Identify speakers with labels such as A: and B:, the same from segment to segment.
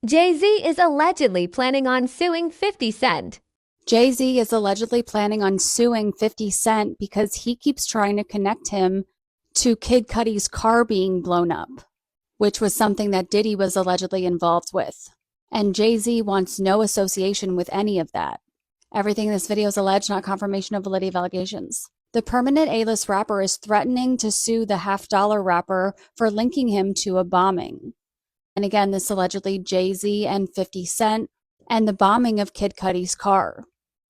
A: Jay-Z is allegedly planning on suing 50 Cent.
B: Jay-Z is allegedly planning on suing 50 Cent because he keeps trying to connect him to Kid Cudi's car being blown up, which was something that Diddy was allegedly involved with. And Jay-Z wants no association with any of that. Everything in this video is alleged, not confirmation of validity of allegations. The permanent A-list rapper is threatening to sue the half-dollar rapper for linking him to a bombing. And again, this allegedly Jay-Z and 50 Cent and the bombing of Kid Cudi's car.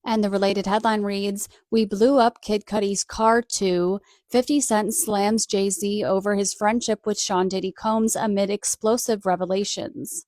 B: And the related headline reads, "We blew up Kid Cudi's car too. 50 Cent slams Jay-Z over his friendship with Sean Diddy Combs amid explosive revelations."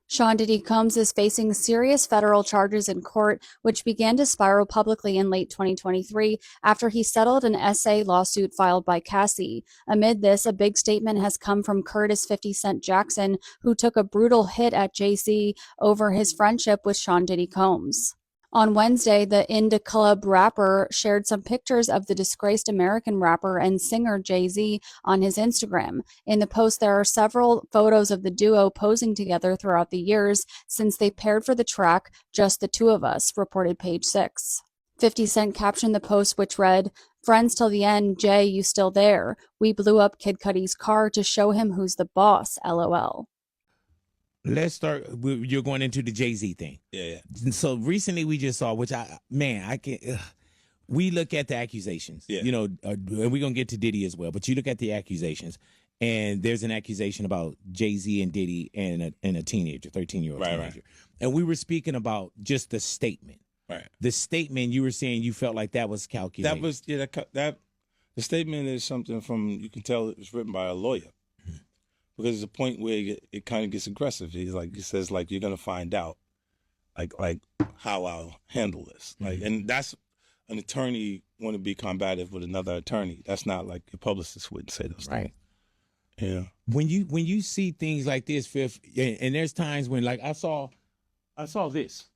B: Sean Diddy Combs is facing serious federal charges in court, which began to spiral publicly in late 2023 after he settled an SA lawsuit filed by Cassie. Amid this, a big statement has come from Curtis 50 Cent Jackson, who took a brutal hit at Jay-Z over his friendship with Sean Diddy Combs. On Wednesday, the Indie Club rapper shared some pictures of the disgraced American rapper and singer Jay-Z on his Instagram. In the post, there are several photos of the duo posing together throughout the years since they paired for the track Just the Two of Us, reported Page 6. 50 Cent captioned the post, which read, "Friends till the end, Jay, you still there? We blew up Kid Cudi's car to show him who's the boss, LOL."
C: Let's start. You're going into the Jay-Z thing.
D: Yeah.
C: So recently we just saw, which I can't. We look at the accusations.
D: Yeah.
C: And we're gonna get to Diddy as well. But you look at the accusations, and there's an accusation about Jay-Z and Diddy and a teenager, 13-year-old teenager.
D: Right.
C: And we were speaking about just the statement.
D: Right.
C: The statement, you were saying you felt like that was calculated.
D: That was that the statement is something from, you can tell it was written by a lawyer. Because there's a point where it kind of gets aggressive. He says you're gonna find out, like how I'll handle this. And that's an attorney want to be combative with another attorney. That's not like your publicist wouldn't say those
C: right.
D: things. Yeah.
C: When you see things like this, Fifth, and there's times when I saw this.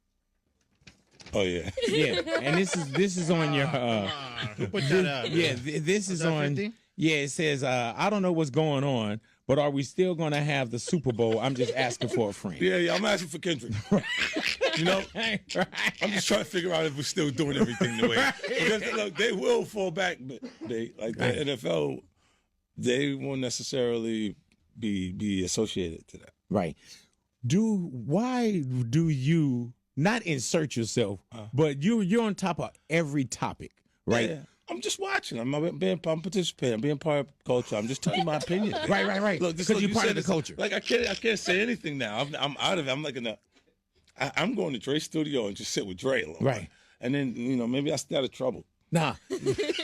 D: Oh yeah.
C: Yeah, and this is on your.
E: Who put that up?
C: Yeah, this is on.
E: 50?
C: Yeah, it says, I don't know what's going on, but are we still going to have the Super Bowl? I'm just asking for a friend.
D: Yeah, I'm asking for Kendrick.
C: Right.
D: I'm just trying to figure out if we're still doing everything the way. Because look, they will fall back, but the NFL, they won't necessarily be associated to that.
C: Right. Why do you not insert yourself, but you're on top of every topic, right?
D: Yeah. I'm just watching. I'm participating. I'm being part of culture. I'm just telling my opinion.
C: Right.
D: Look,
C: because you're part of the culture.
D: Like I can't say anything now. I'm out of it. I'm like I'm going to Dre's studio and just sit with Dre a little.
C: Right.
D: And then maybe I stay out of trouble.
C: Nah.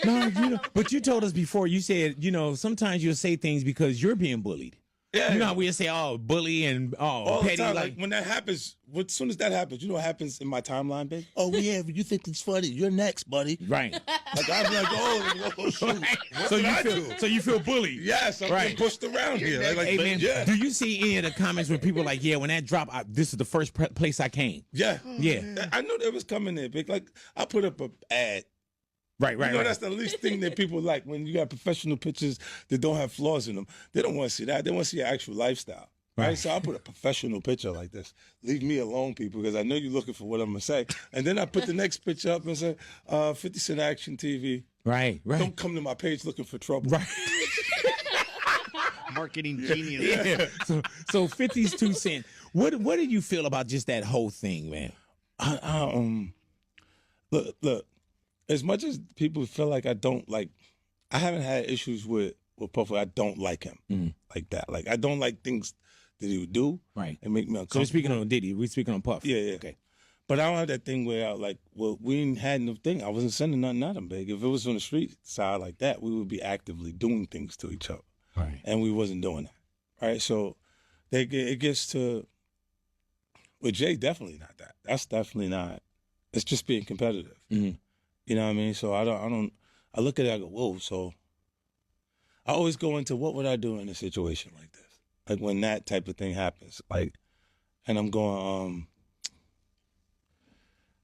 C: No, but you told us before. You said sometimes you'll say things because you're being bullied.
D: Yeah.
C: You know how we'll say, bully and
D: all
C: petty.
D: the time. Like when that happens, as soon as that happens, you know what happens in my timeline, babe? Oh yeah, you think it's funny? You're next, buddy.
C: Right.
D: Like I'm like, oh shoot.
C: Right. So you feel bullied.
D: Yes, I'm being pushed around here.
C: Hey, man,
D: yeah.
C: do you see any of the comments where people are like, yeah, when that dropped, this is the first place I came?
D: Yeah.
C: Yeah.
D: I knew that was coming there, big. Like I put up an ad.
C: Right.
D: That's the least thing that people like when you got professional pictures that don't have flaws in them. They don't want to see that. They want to see your actual lifestyle. Right. So I put a professional picture like this. Leave me alone, people, because I know you're looking for what I'm going to say. And then I put the next picture up and say, 50 Cent Action TV.
C: Right.
D: Don't come to my page looking for trouble.
C: Right.
E: Marketing genius.
C: Yeah. So 50's 2 cents. What do you feel about just that whole thing, man?
D: Look. As much as people feel like I haven't had issues with Puffy. I don't like him like that. Like I don't like things that he would do and make me uncomfortable.
C: So we're speaking on Diddy. We're speaking on Puff.
D: Yeah.
C: Okay.
D: But I don't have that thing where we ain't had no thing. I wasn't sending nothing at him, big. If it was on the street side like that, we would be actively doing things to each other.
C: Right.
D: And we wasn't doing that. Right. So it gets to, with Jay, definitely not that. That's definitely not. It's just being competitive.
C: Mm-hmm.
D: You know what I mean? So I look at it, I go, whoa. So I always go into what would I do in a situation like this? Like when that type of thing happens. Like, and I'm going,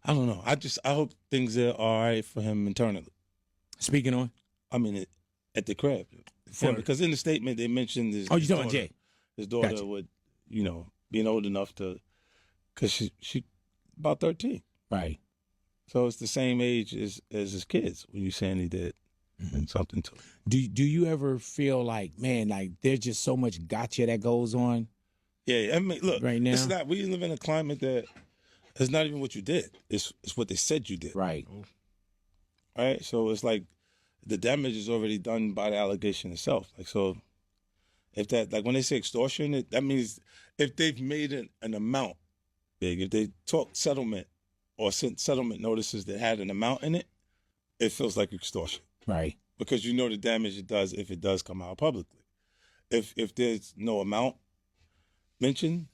D: I don't know. I hope things are all right for him internally.
C: Speaking on?
D: I mean, at the crib. Because in the statement they mentioned his
C: you're talking about Jay.
D: His daughter
C: Gotcha.
D: would, being old enough to because she about 13.
C: Right.
D: So it's the same age as his kids when you saying he did something to him.
C: Do you ever feel like, man, like there's just so much gotcha that goes on?
D: Yeah, I mean, look,
C: Right now?
D: it's not. We live in a climate that it's not even what you did. It's what they said you did.
C: Right.
D: Right. So it's like the damage is already done by the allegation itself. Like, so if that, like when they say extortion, that means if they've made an amount big, if they talk settlement or sent settlement notices that had an amount in it, it feels like extortion.
C: Right.
D: Because you know the damage it does if it does come out publicly. If there's no amount mentioned,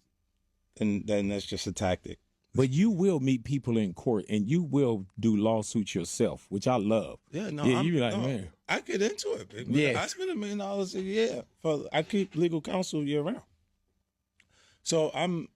D: then that's just a tactic.
C: But you will meet people in court and you will do lawsuits yourself, which I love.
D: Yeah, no,
C: Yeah, you be like, man.
D: I get into it. Big.
C: Yeah.
D: I spend $1 million a year. I keep legal counsel year round. So I'm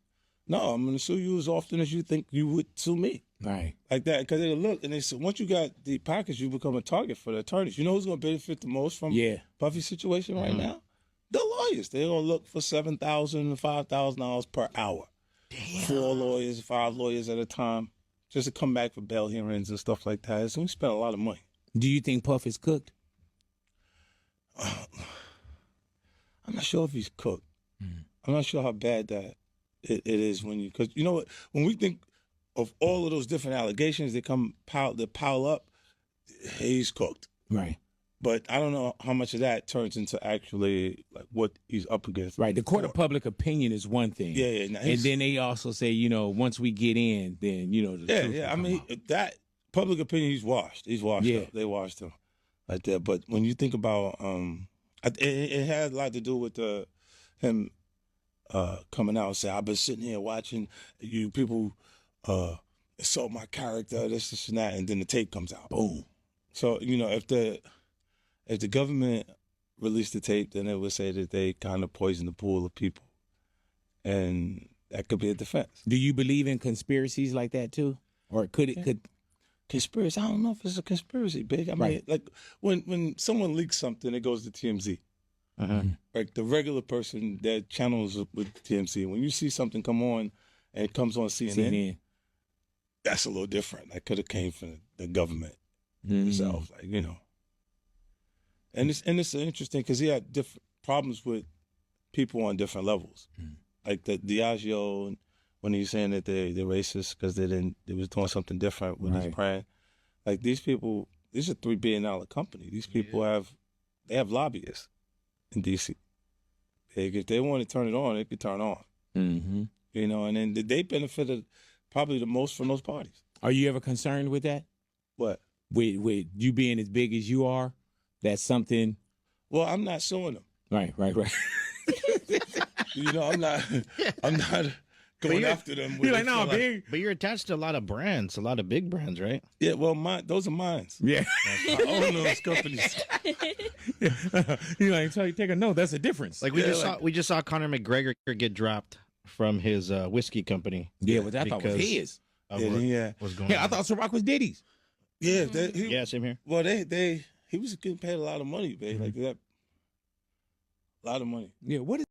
D: going to sue you as often as you think you would sue me.
C: Right.
D: Like that, because they look and they say once you got deep pockets, you become a target for the attorneys. You know who's going to benefit the most from Puffy's situation right now? The lawyers. They're going to look for $7,000 to $5,000 per hour. Damn. 4 lawyers, 5 lawyers at a time, just to come back for bail hearings and stuff like that. So we spend a lot of money.
C: Do you think Puff is cooked?
D: I'm not sure if he's cooked. I'm not sure how bad that it is when you, because you know what, when we think of all of those different allegations that pile up, he's cooked.
C: Right.
D: But I don't know how much of that turns into actually like what he's up against.
C: Right. The court of public opinion is one thing.
D: Yeah.
C: And then they also say, once we get in, then, the truth will
D: I
C: come
D: mean,
C: out.
D: that public opinion, he's washed. He's washed up. They washed him like that. But when you think about, it had a lot to do with him coming out and saying, I've been sitting here watching you people insult my character, this and that, and then the tape comes out. Boom. So, if the government released the tape, then it would say that they kind of poisoned the pool of people. And that could be a defense.
C: Do you believe in conspiracies like that too? Or could it
D: conspiracy? I don't know if it's a conspiracy, Big. I mean, like when someone leaks something, it goes to TMZ. Like the regular person that channels with TMZ. When you see something come on and it comes on CNN, that's a little different. That could have came from the government themselves, And it's interesting because he had different problems with people on different levels. Like the Diageo, when he's saying that they're racist because they was doing something different with his brand. Like these people, these are $3 billion company. These people have lobbyists in DC. If they want to turn it on, they could turn on. And then they benefited probably the most from those parties.
C: Are you ever concerned with that?
D: What?
C: With you being as big as you are? That's something.
D: Well, I'm not suing them.
C: Right.
D: I'm not going after them.
C: You're like, no, big.
E: But you're attached to a lot of brands, a lot of big brands, right?
D: Yeah, well, those are mine.
C: Yeah.
D: I own those companies.
C: You're like, so you take a note. That's a difference.
E: Like we just saw Conor McGregor get dropped from his whiskey company.
C: Yeah, which I thought was his.
E: What's going on.
C: I thought Ciroc was Diddy's.
D: Yeah,
E: same here.
D: Well, he was getting paid a lot of money, babe. Like that, a lot of money.
C: Yeah, what is